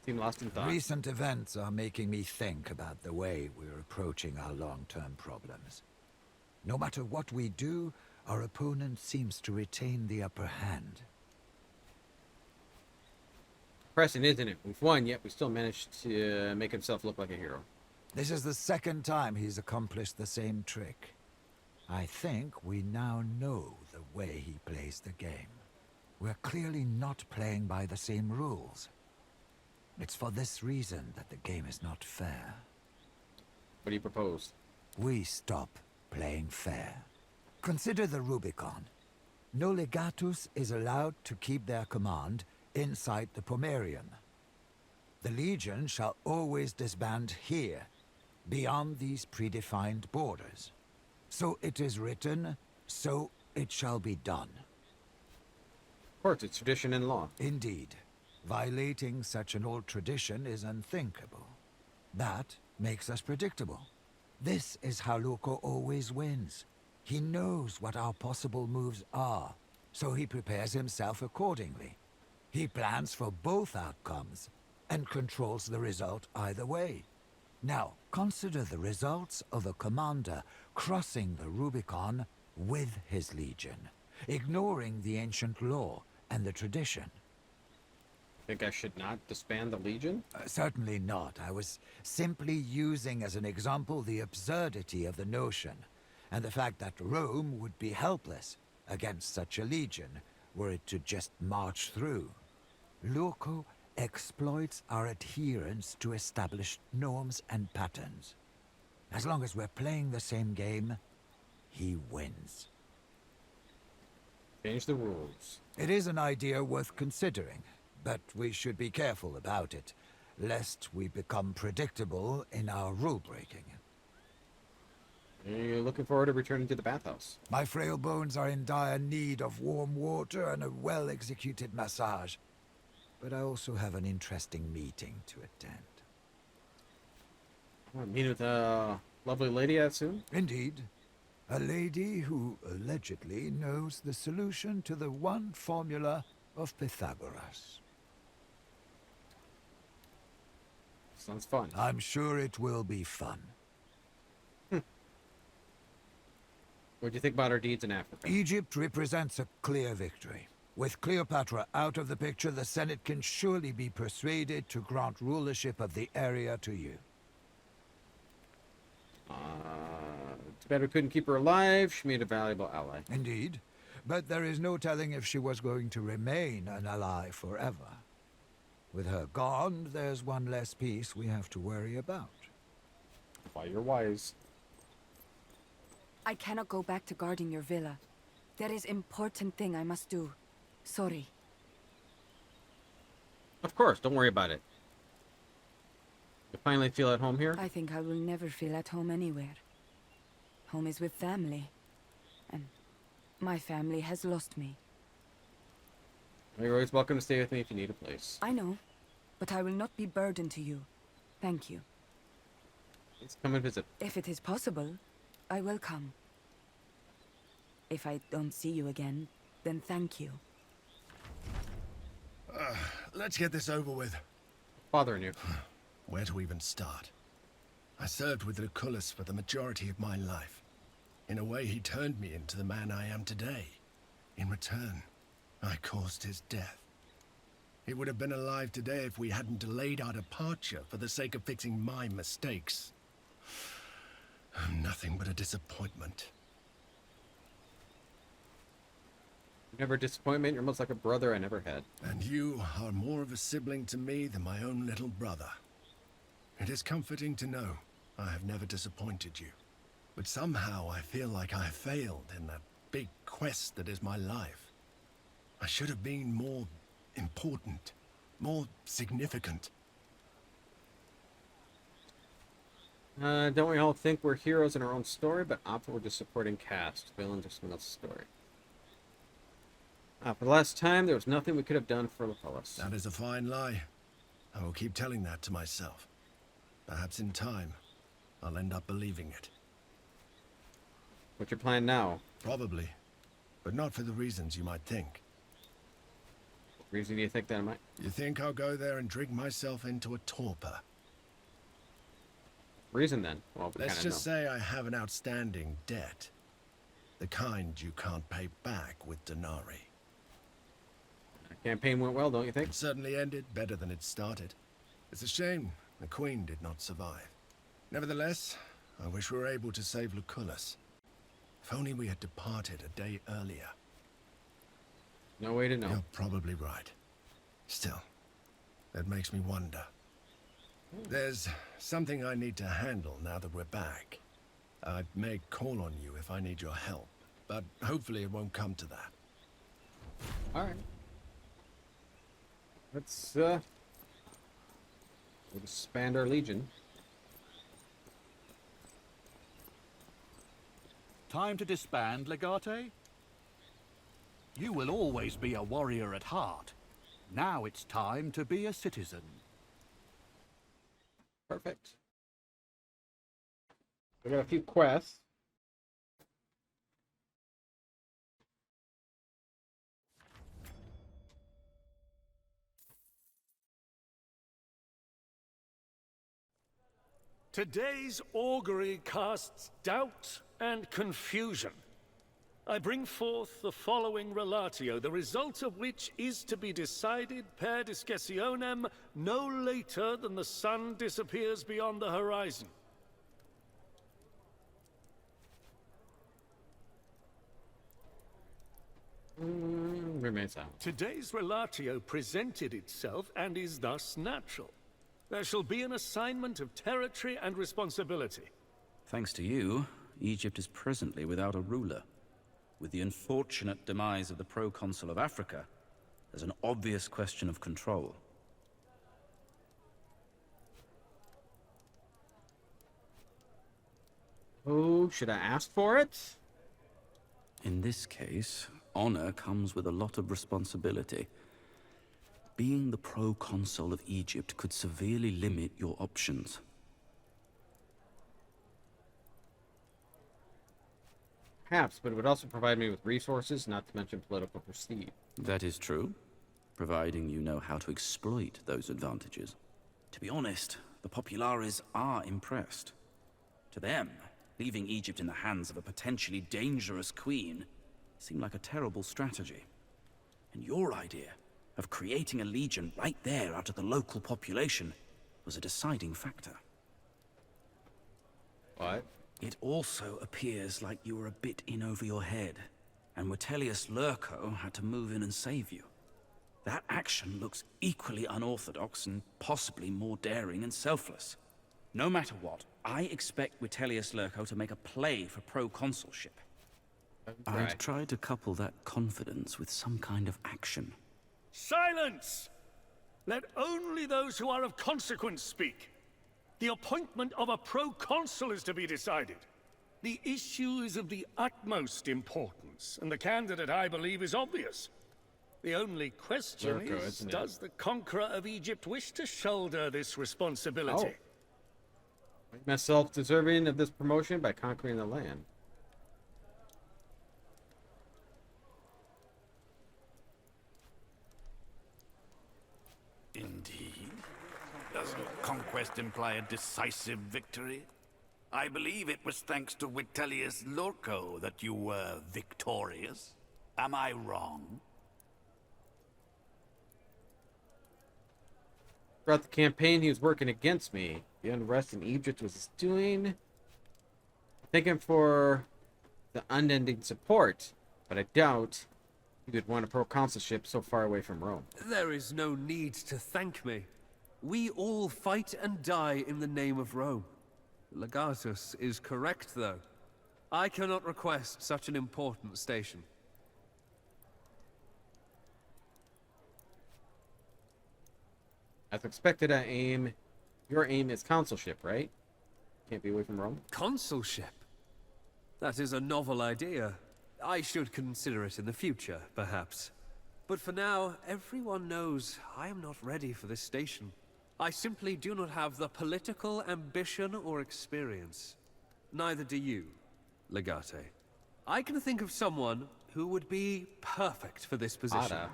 Seem lost in thought. Recent events are making me think about the way we're approaching our long-term problems. No matter what we do, our opponent seems to retain the upper hand. Depressing, isn't it? We've won, yet we still managed to make himself look like a hero. This is the second time he's accomplished the same trick. I think we now know the way he plays the game. We're clearly not playing by the same rules. It's for this reason that the game is not fair. What do you propose? We stop playing fair. Consider the Rubicon. No Legatus is allowed to keep their command inside the Pomerium. The Legion shall always disband here, beyond these predefined borders. So it is written, so it shall be done. Of course, it's tradition and law. Indeed. Violating such an old tradition is unthinkable. That makes us predictable. This is how Loco always wins. He knows what our possible moves are, so he prepares himself accordingly. He plans for both outcomes, and controls the result either way. Now, consider the results of a commander crossing the Rubicon with his legion, ignoring the ancient law and the tradition. Think I should not disband the Legion? Certainly not. I was simply using as an example the absurdity of the notion, and the fact that Rome would be helpless against such a legion were it to just march through. Loco exploits our adherence to established norms and patterns. As long as we're playing the same game, he wins. Change the rules. It is an idea worth considering, but we should be careful about it, lest we become predictable in our rule-breaking. Are you looking forward to returning to the bathhouse? My frail bones are in dire need of warm water and a well-executed massage. But I also have an interesting meeting to attend. Meet with a lovely lady, I assume? Indeed. A lady who allegedly knows the solution to the one formula of Pythagoras. Sounds fun. I'm sure it will be fun. What do you think about our deeds in Africa? Egypt represents a clear victory. With Cleopatra out of the picture, the Senate can surely be persuaded to grant rulership of the area to you. Too bad we couldn't keep her alive. She made a valuable ally. Indeed. But there is no telling if she was going to remain an ally forever. With her gone, there's one less piece we have to worry about. Why, you're wise. I cannot go back to guarding your villa. There is important thing I must do. Sorry. Of course, don't worry about it. You finally feel at home here? I think I will never feel at home anywhere. Home is with family. And my family has lost me. Well, you're always welcome to stay with me if you need a place. I know, but I will not be burdened to you. Thank you. Let's come and visit. If it is possible, I will come. If I don't see you again, then thank you. Let's get this over with. Bothering you. Where to even start? I served with Lucullus for the majority of my life. In a way, he turned me into the man I am today. In return, I caused his death. He would have been alive today if we hadn't delayed our departure for the sake of fixing my mistakes. Nothing but a disappointment. Never a disappointment. You're almost like a brother I never had. And you are more of a sibling to me than my own little brother. It is comforting to know I have never disappointed you. But somehow I feel like I have failed in that big quest that is my life. I should have been more important, more significant. Don't we all think we're heroes in our own story, but often we're just supporting cast, villains or someone else's story. For the last time, there was nothing we could have done for Lucullus. That is a fine lie. I will keep telling that to myself. Perhaps in time, I'll end up believing it. What's your plan now? Probably, but not for the reasons you might think. Reason do you think that I might? You think I'll go there and drink myself into a torpor? Reason then? Well, we Let's kind of just know. say I have an outstanding debt. The kind you can't pay back with denarii. Campaign went well, don't you think? It certainly ended better than it started. It's a shame the Queen did not survive. Nevertheless, I wish we were able to save Lucullus. If only we had departed a day earlier. No way to know. You're probably right. Still, that makes me wonder. There's something I need to handle now that we're back. I may call on you if I need your help, but hopefully it won't come to that. All right. We'll expand our legion. Time to disband, Legate? You will always be a warrior at heart. Now it's time to be a citizen. Perfect. We got a few quests. Today's augury casts doubt and confusion. I bring forth the following relatio, the result of which is to be decided per discretionem no later than the sun disappears beyond the horizon. Remain silent. Today's relatio presented itself and is thus natural. There shall be an assignment of territory and responsibility. Thanks to you, Egypt is presently without a ruler. With the unfortunate demise of the proconsul of Africa, there's an obvious question of control. Oh, should I ask for it? In this case, honor comes with a lot of responsibility. Being the proconsul of Egypt could severely limit your options. Perhaps, but it would also provide me with resources, not to mention political prestige. That is true, providing you know how to exploit those advantages. To be honest, the populares are impressed. To them, leaving Egypt in the hands of a potentially dangerous queen seemed like a terrible strategy. And your idea of creating a legion right there out of the local population was a deciding factor. What? It also appears like you were a bit in over your head, and Vitellius Lurco had to move in and save you. That action looks equally unorthodox and possibly more daring and selfless. No matter what, I expect Vitellius Lurco to make a play for proconsulship. Right. I'd try to couple that confidence with some kind of action. Silence! Let only those who are of consequence speak. The appointment of a proconsul is to be decided. The issue is of the utmost importance, and the candidate, I believe, is obvious. The only question Lurco, is, isn't it? does the conqueror of Egypt wish to shoulder this responsibility? Make myself deserving of this promotion by conquering the land. Indeed. Doesn't conquest imply a decisive victory? I believe it was thanks to Vitellius Lurco that you were victorious. Am I wrong? Throughout the campaign, he was working against me. The unrest in Egypt was his doing. Thanking for the unending support, but I doubt he would want a proconsulship so far away from Rome. There is no need to thank me. We all fight and die in the name of Rome. Legatus is correct, though. I cannot request such an important station. As expected, your aim is consulship, right? Can't be away from Rome. Consulship? That is a novel idea. I should consider it in the future, perhaps. But for now, everyone knows I am not ready for this station. I simply do not have the political ambition or experience. Neither do you, Legate. I can think of someone who would be perfect for this position. Ada.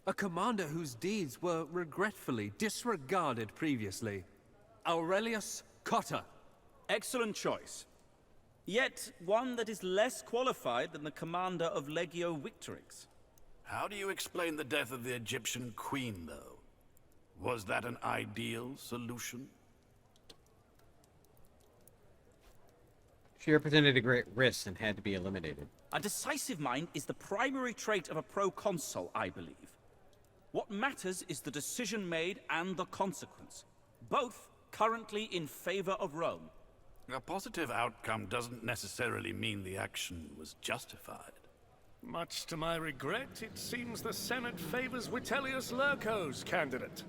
A commander whose deeds were regretfully disregarded previously. Aurelius Cotta. Excellent choice. Yet one that is less qualified than the commander of Legio Victrix. How do you explain the death of the Egyptian queen, though? Was that an ideal solution? She represented a great risk and had to be eliminated. A decisive mind is the primary trait of a proconsul, I believe. What matters is the decision made and the consequence, both currently in favor of Rome. A positive outcome doesn't necessarily mean the action was justified. Much to my regret, it seems the Senate favors Vitellius Lurco's candidate.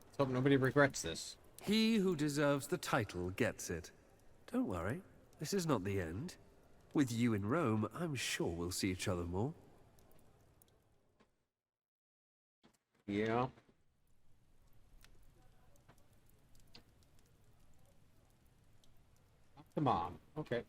Let's hope nobody regrets this. He who deserves the title gets it. Don't worry, this is not the end. With you in Rome, I'm sure we'll see each other more. Yeah. Come on. Okay.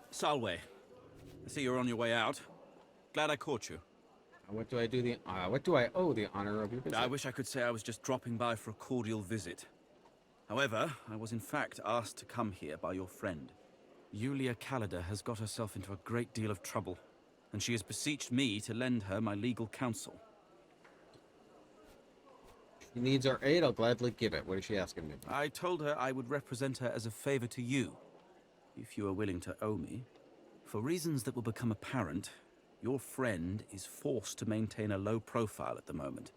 Salve. I see you're on your way out. Glad I caught you. What do I owe the honor of your visit? I wish I could say I was just dropping by for a cordial visit. However, I was in fact asked to come here by your friend. Julia Callida has got herself into a great deal of trouble, and she has beseeched me to lend her my legal counsel. She needs our aid, I'll gladly give it. What is she asking me? I told her I would represent her as a favor to you, if you are willing to owe me. For reasons that will become apparent, your friend is forced to maintain a low profile at the moment.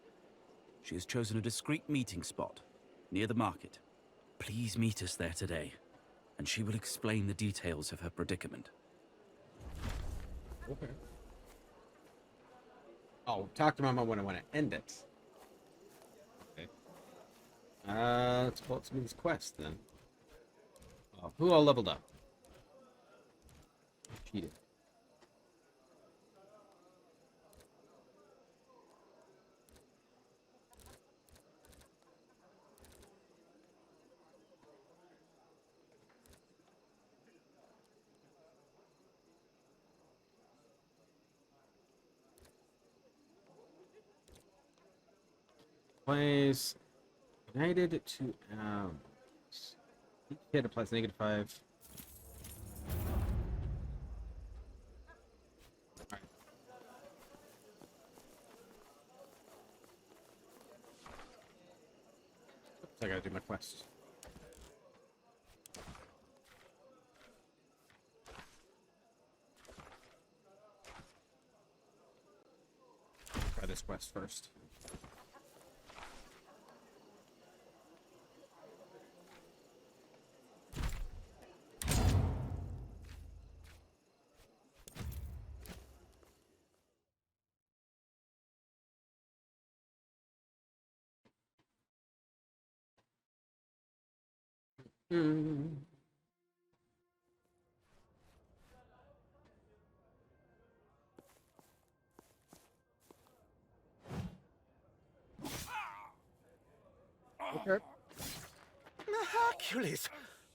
She has chosen a discreet meeting spot, near the market. Please meet us there today, and she will explain the details of her predicament. Okay. Oh, talk to Mama when I want to end it. Okay. Let's pull up some of these quests then. Oh, who all leveled up? Cheated. Plays united to each hit applies -5. Alright. Oops, I gotta do my quest. Try this quest first. Okay. Hercules!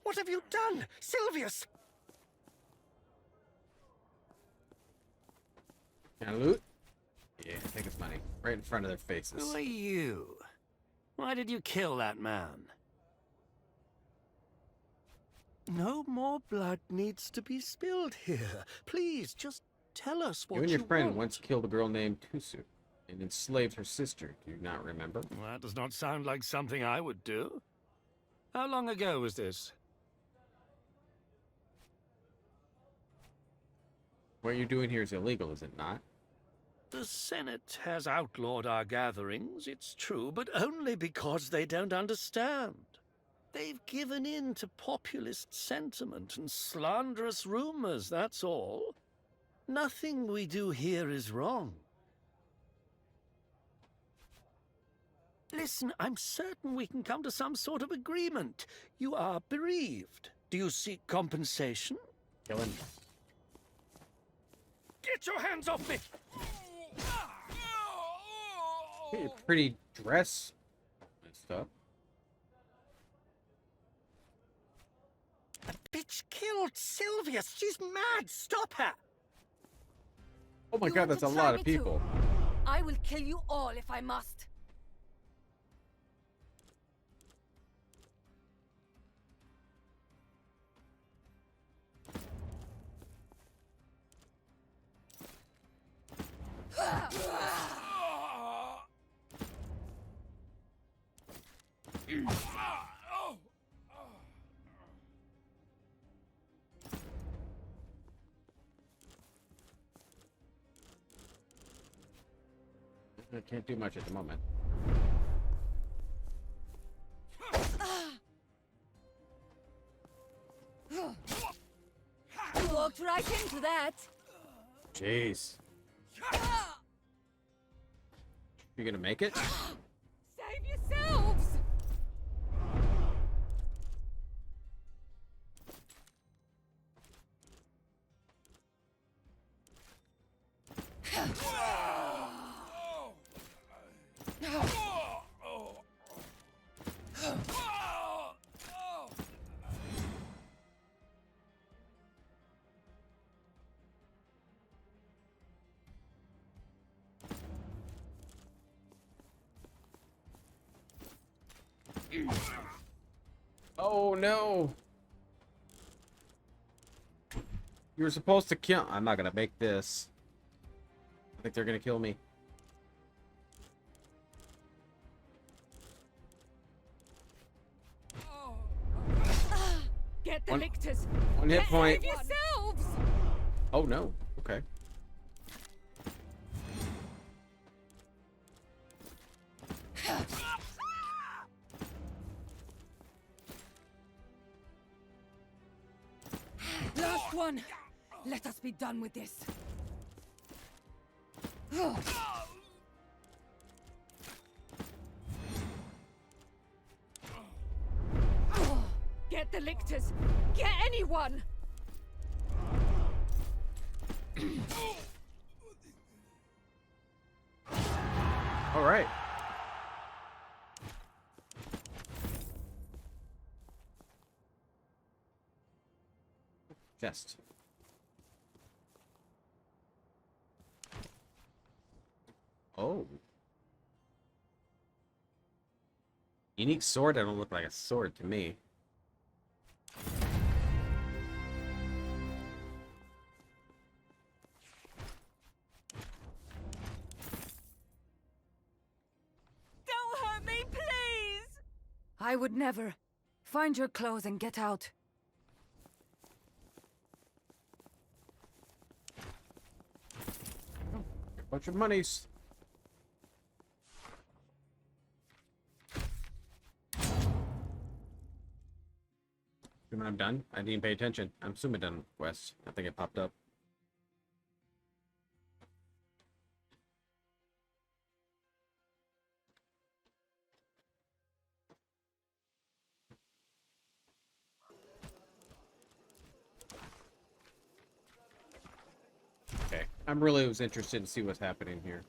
What have you done? Silvius! Can I loot? Yeah, take his money. Right in front of their faces. Who are you? Why did you kill that man? No more blood needs to be spilled here. Please, just tell us what You and your friend want. once killed a girl named Tusu and enslaved her sister. Do you not remember? Well, that does not sound like something I would do. How long ago was this? What you're doing here is illegal, is it not? The Senate has outlawed our gatherings, it's true, but only because they don't understand. They've given in to populist sentiment and slanderous rumors, that's all. Nothing we do here is wrong. Listen, I'm certain we can come to some sort of agreement. You are bereaved. Do you seek compensation? Kill him. Get your hands off me! Hey, pretty dress and stuff. The bitch killed Sylvia. She's mad. Stop her. Oh my You god, want that's a to try lot me of too? people. I will kill you all if I must. I can't do much at the moment. You walked right into that. Jeez. You gonna make it? Save yourselves! Oh no! You were supposed to kill. I'm not gonna make this. I think they're gonna kill me. Get the One- lictors. One hit point. Save yourselves! Oh no. Okay. Last one. Let us be done with this. Get the lictors. Get anyone. All right. Chest. Oh. Unique sword? That don't look like a sword to me. Don't hurt me, please! I would never. Find your clothes and get out. Bunch of monies. Assuming I'm done. I didn't pay attention. I'm assuming done, Wes. I think it popped up. Okay. I'm really was interested to see what's happening here.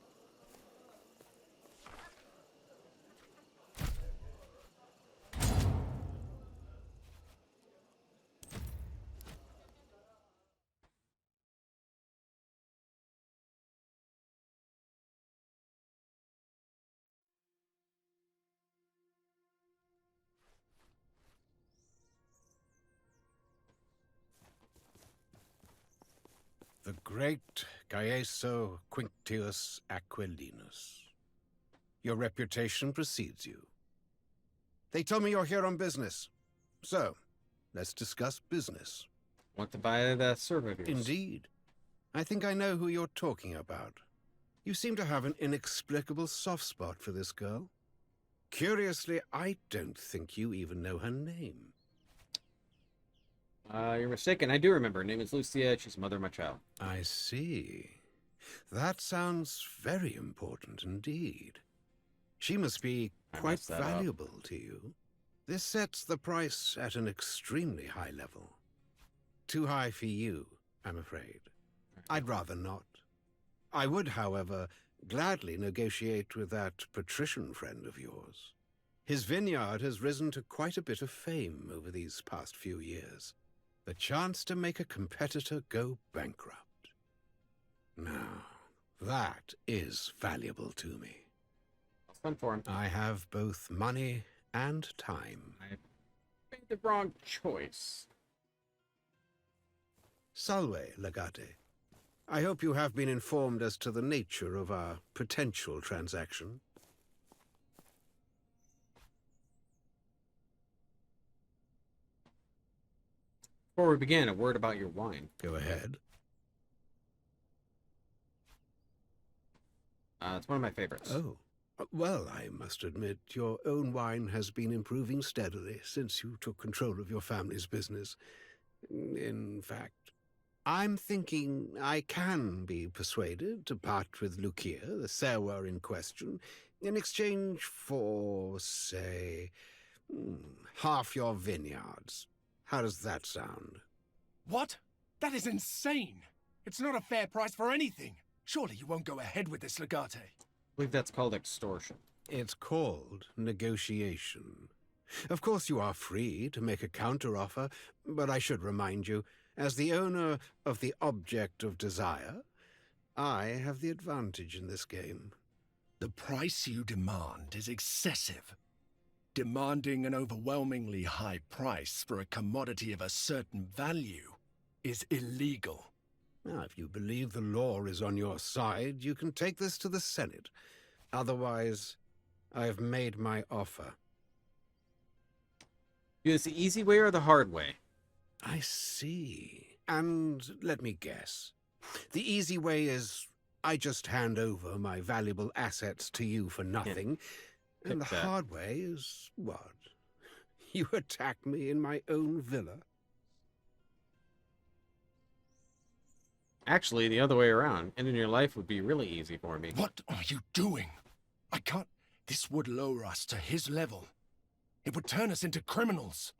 The great Gaeso Quinctius Aquilinus. Your reputation precedes you. They tell me you're here on business. So, let's discuss business. Want to buy that server of yours? Indeed. I think I know who you're talking about. You seem to have an inexplicable soft spot for this girl. Curiously, I don't think you even know her name. You're mistaken. I do remember. Her name is Lucia. She's the mother of my child. I see. That sounds very important indeed. She must be quite messed that up. valuable to you. This sets the price at an extremely high level. Too high for you, I'm afraid. I'd rather not. I would, however, gladly negotiate with that patrician friend of yours. His vineyard has risen to quite a bit of fame over these past few years. The chance to make a competitor go bankrupt. Now, that is valuable to me. It's fun for him. I have both money and time. I made the wrong choice. Salve, Legate. I hope you have been informed as to the nature of our potential transaction. Before we begin, a word about your wine. Go ahead. It's one of my favorites. Oh. Well, I must admit, your own wine has been improving steadily since you took control of your family's business. In fact, I'm thinking I can be persuaded to part with Lucia, the serwer in question, in exchange for, say, half your vineyards. How does that sound? What? That is insane! It's not a fair price for anything! Surely you won't go ahead with this, Legate. I believe that's called extortion. It's called negotiation. Of course you are free to make a counteroffer, but I should remind you, as the owner of the object of desire, I have the advantage in this game. The price you demand is excessive. Demanding an overwhelmingly high price for a commodity of a certain value is illegal. Now, if you believe the law is on your side, you can take this to the Senate. Otherwise, I have made my offer. Do this the easy way or the hard way? I see. And let me guess. The easy way is I just hand over my valuable assets to you for nothing. Yeah. And the hard way is what? You attack me in my own villa? Actually, the other way around. Ending your life would be really easy for me. What are you doing? I can't... This would lower us to his level. It would turn us into criminals.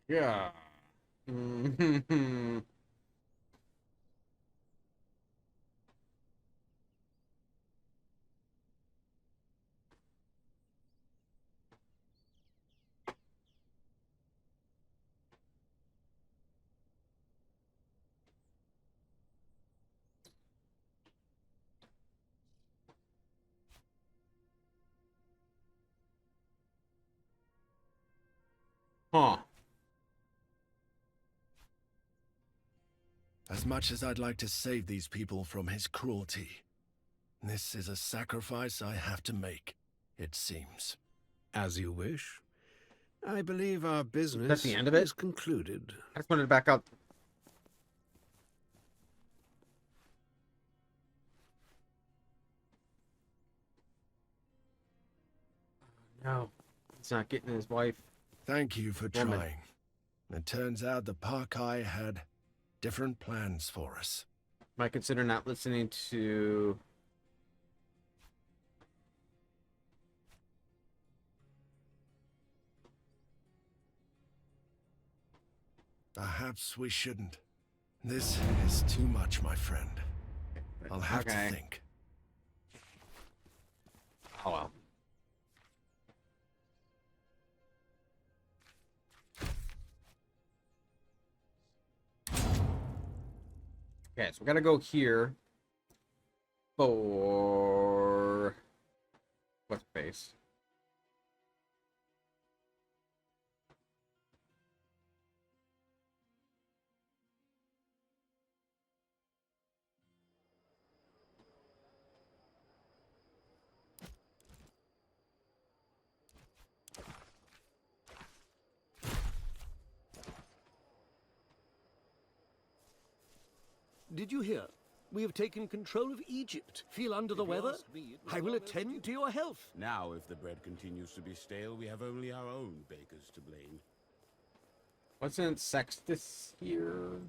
Yeah. Huh. As much as I'd like to save these people from his cruelty, this is a sacrifice I have to make, it seems. As you wish. I believe our business That's the end of it? is concluded. I just wanted to back up. No. He's not getting his wife. Thank you for Woman. trying. It turns out the Parkai had different plans for us. Might consider not listening to... Perhaps we shouldn't. This is too much, my friend. I'll have to think. Oh well. Okay, so we gotta go here for what's face. Did you hear? We have taken control of Egypt. Feel under the weather? I will attend to your health. Now, if the bread continues to be stale, we have only our own bakers to blame. Wasn't Sextus here?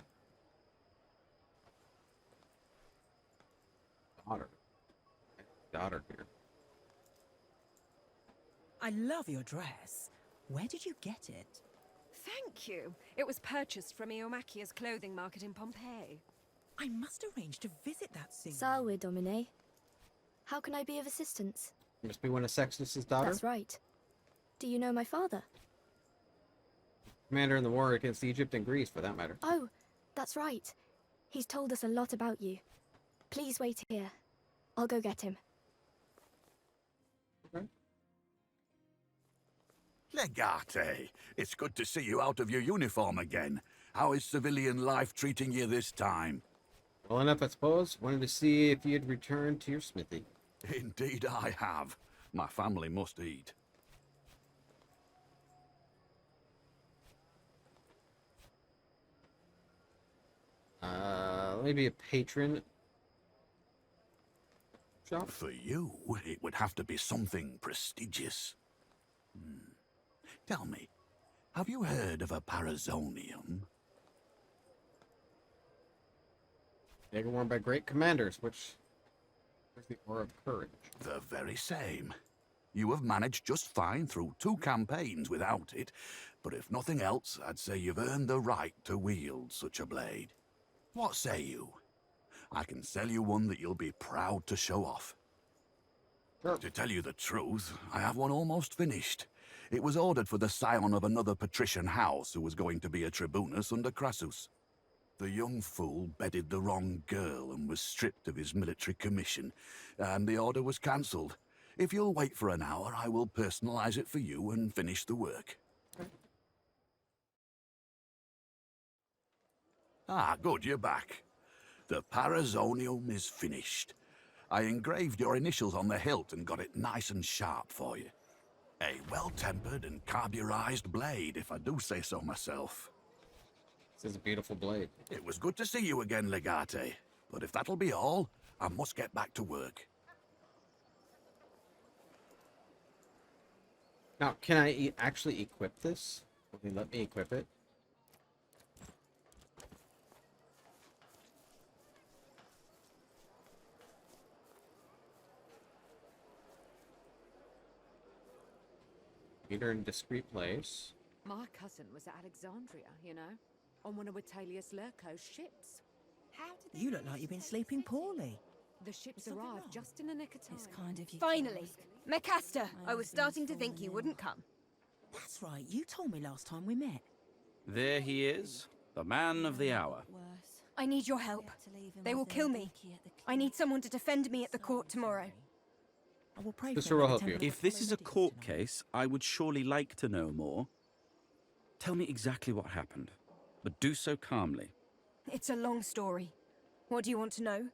Daughter here. I love your dress. Where did you get it? Thank you. It was purchased from Iomachia's clothing market in Pompeii. I must arrange to visit that soon. Salve, Domine. How can I be of assistance? You must be one of Sextus's daughters? That's right. Do you know my father? Commander in the war against Egypt and Greece, for that matter. Oh, that's right. He's told us a lot about you. Please wait here. I'll go get him. Okay. Legate, it's good to see you out of your uniform again. How is civilian life treating you this time? Well enough, I suppose. Wanted to see if you'd returned to your smithy. Indeed I have. My family must eat. Maybe a patron shop? For you, it would have to be something prestigious. Tell me, have you heard of a parazonium? Dagger worn by great commanders, which is the aura of courage. The very same. You have managed just fine through 2 campaigns without it, but if nothing else, I'd say you've earned the right to wield such a blade. What say you? I can sell you one that you'll be proud to show off. Sure. To tell you the truth, I have one almost finished. It was ordered for the scion of another patrician house who was going to be a tribunus under Crassus. The young fool bedded the wrong girl and was stripped of his military commission, and the order was cancelled. If you'll wait for an hour, I will personalize it for you and finish the work. Ah, good, you're back. The parazonium is finished. I engraved your initials on the hilt and got it nice and sharp for you. A well-tempered and carburized blade, if I do say so myself. This is a beautiful blade. It was good to see you again, Legate. But if that'll be all, I must get back to work. Now, can I actually equip this? Okay, let me equip it. Meet her in discreet place. My cousin was at Alexandria, you know, on one of Vitalius Lurco's ships. How did you look like you've been sleeping poorly. The ships arrived just in the nick of time. It's kind of you. Finally! Macaster! I was starting to think you wouldn't come. That's right, you told me last time we met. There he is, the man of the hour. I need your help. They will kill me. I need someone to defend me at the court tomorrow. I will pray Sister will help you. If this is a court case, I would surely like to know more. Tell me exactly what happened, but do so calmly. It's a long story. What do you want to know?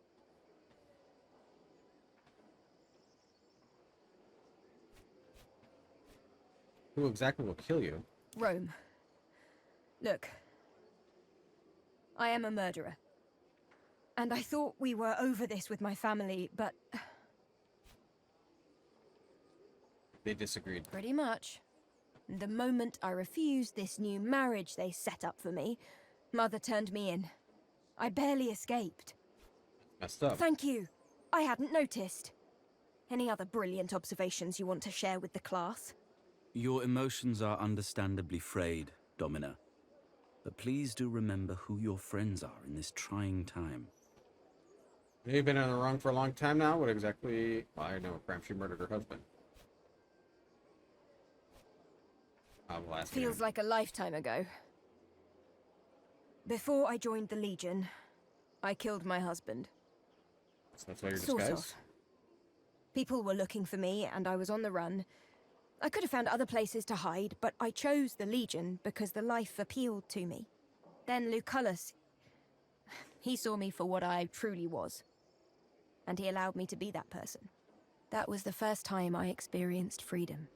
Who exactly will kill you? Rome. Look. I am a murderer. And I thought we were over this with my family, but... They disagreed. Pretty much. The moment I refused this new marriage they set up for me, Mother turned me in. I barely escaped. Messed up. Thank you. I hadn't noticed. Any other brilliant observations you want to share with the class? Your emotions are understandably frayed, Domina. But please do remember who your friends are in this trying time. You've been on the wrong for a long time now? What exactly? Well, I know perhaps she murdered her husband. Feels like a lifetime ago. Before I joined the Legion, I killed my husband. So that's why you're Sort disguised? of. People were looking for me, and I was on the run. I could have found other places to hide, but I chose the Legion because the life appealed to me. Then Lucullus, he saw me for what I truly was. And he allowed me to be that person. That was the first time I experienced freedom.